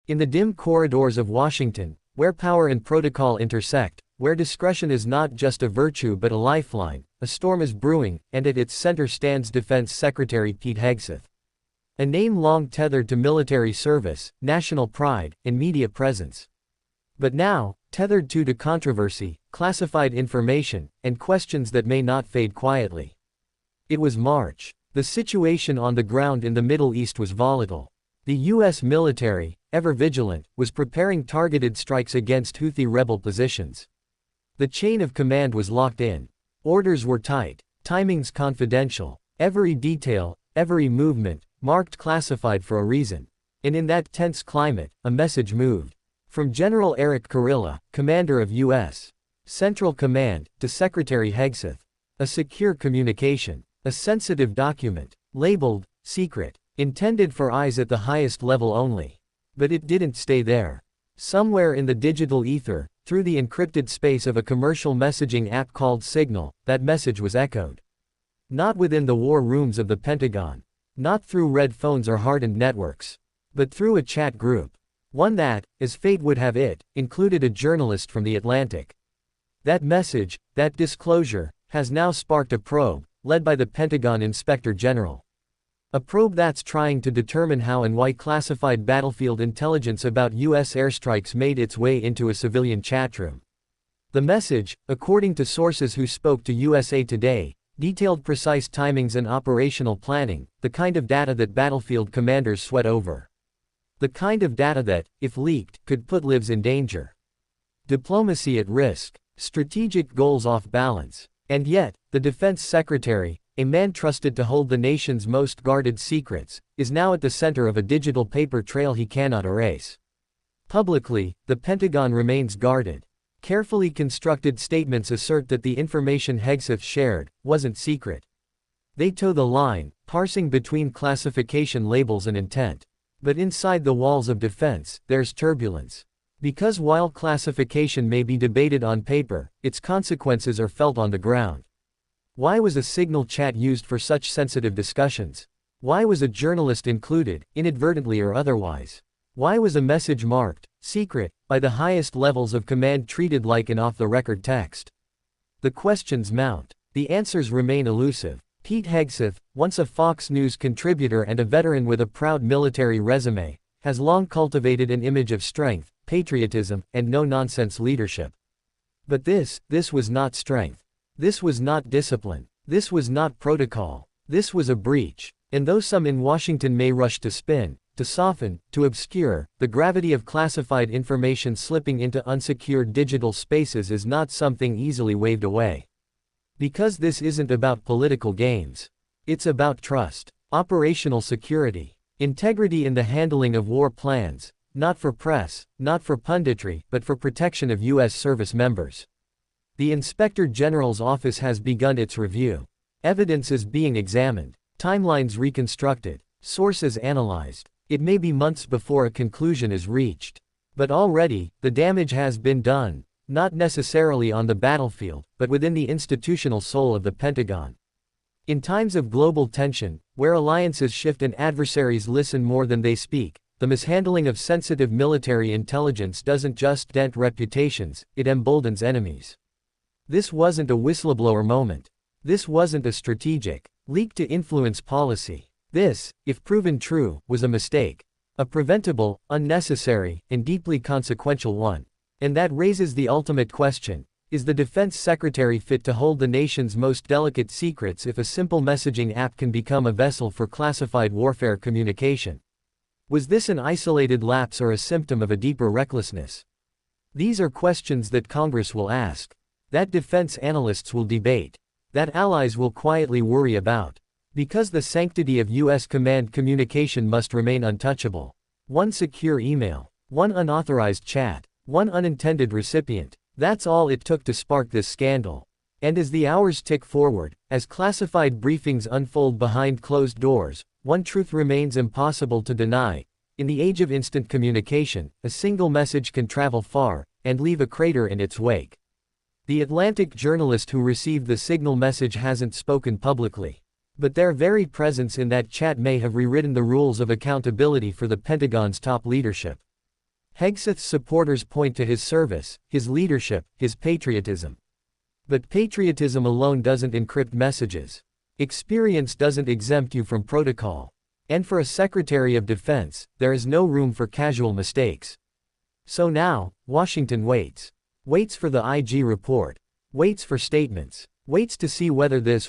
In the dim corridors of Washington, where power and protocol intersect, where discretion is not just a virtue but a lifeline, a storm is brewing, and at its center stands Defense Secretary Pete Hegseth. A name long tethered to military service, national pride, and media presence. But now, tethered to controversy, classified information, and questions that may not fade quietly. It was March. The situation on the ground in the Middle East was volatile. The U.S. military, ever vigilant, was preparing targeted strikes against Houthi rebel positions. The chain of command was locked in. Orders were tight, timings confidential, every detail, every movement, marked classified for a reason. And in that tense climate, a message moved. From General Erik Kurilla, commander of U.S. Central Command, to Secretary Hegseth. A secure communication. A sensitive document, labeled, secret, intended for eyes at the highest level only. But it didn't stay there. Somewhere in the digital ether, through the encrypted space of a commercial messaging app called Signal, that message was echoed. Not within the war rooms of the Pentagon. Not through red phones or hardened networks. But through a chat group. One that, as fate would have it, included a journalist from The Atlantic. That message, that disclosure, has now sparked a probe, led by the Pentagon Inspector General. A probe that's trying to determine how and why classified battlefield intelligence about U.S. airstrikes made its way into a civilian chatroom. The message, according to sources who spoke to USA Today, detailed precise timings and operational planning, the kind of data that battlefield commanders sweat over. The kind of data that, if leaked, could put lives in danger. Diplomacy at risk. Strategic goals off balance. And yet, the defense secretary, a man trusted to hold the nation's most guarded secrets, is now at the center of a digital paper trail he cannot erase. Publicly, the Pentagon remains guarded. Carefully constructed statements assert that the information Hegseth shared wasn't secret. They toe the line, parsing between classification labels and intent. But inside the walls of defense, there's turbulence. Because while classification may be debated on paper, its consequences are felt on the ground. Why was a Signal chat used for such sensitive discussions? Why was a journalist included, inadvertently or otherwise? Why was a message marked, secret, by the highest levels of command treated like an off-the-record text? The questions mount. The answers remain elusive. Pete Hegseth, once a Fox News contributor and a veteran with a proud military resume, has long cultivated an image of strength, patriotism, and no-nonsense leadership. But this was not strength. This was not discipline. This was not protocol. This was a breach. And though some in Washington may rush to spin, to soften, to obscure, the gravity of classified information slipping into unsecured digital spaces is not something easily waved away. Because this isn't about political games. It's about trust, operational security, integrity in the handling of war plans, not for press, not for punditry, but for protection of U.S. service members. The Inspector General's office has begun its review. Evidence is being examined, timelines reconstructed, sources analyzed. It may be months before a conclusion is reached. But already, the damage has been done, not necessarily on the battlefield, but within the institutional soul of the Pentagon. In times of global tension, where alliances shift and adversaries listen more than they speak, the mishandling of sensitive military intelligence doesn't just dent reputations, it emboldens enemies. This wasn't a whistleblower moment. This wasn't a strategic leak to influence policy. This, if proven true, was a mistake. A preventable, unnecessary, and deeply consequential one. And that raises the ultimate question: is the defense secretary fit to hold the nation's most delicate secrets if a simple messaging app can become a vessel for classified warfare communication? Was this an isolated lapse or a symptom of a deeper recklessness? These are questions that Congress will ask, that defense analysts will debate, that allies will quietly worry about. Because the sanctity of U.S. command communication must remain untouchable. One secure email, one unauthorized chat, one unintended recipient. That's all it took to spark this scandal. And as the hours tick forward, as classified briefings unfold behind closed doors, one truth remains impossible to deny. In the age of instant communication, a single message can travel far, and leave a crater in its wake. The Atlantic journalist who received the Signal message hasn't spoken publicly. But their very presence in that chat may have rewritten the rules of accountability for the Pentagon's top leadership. Hegseth's supporters point to his service, his leadership, his patriotism. But patriotism alone doesn't encrypt messages. Experience doesn't exempt you from protocol. And for a Secretary of Defense, there is no room for casual mistakes. So now, Washington waits. Waits for the IG report. Waits for statements. Waits to see whether this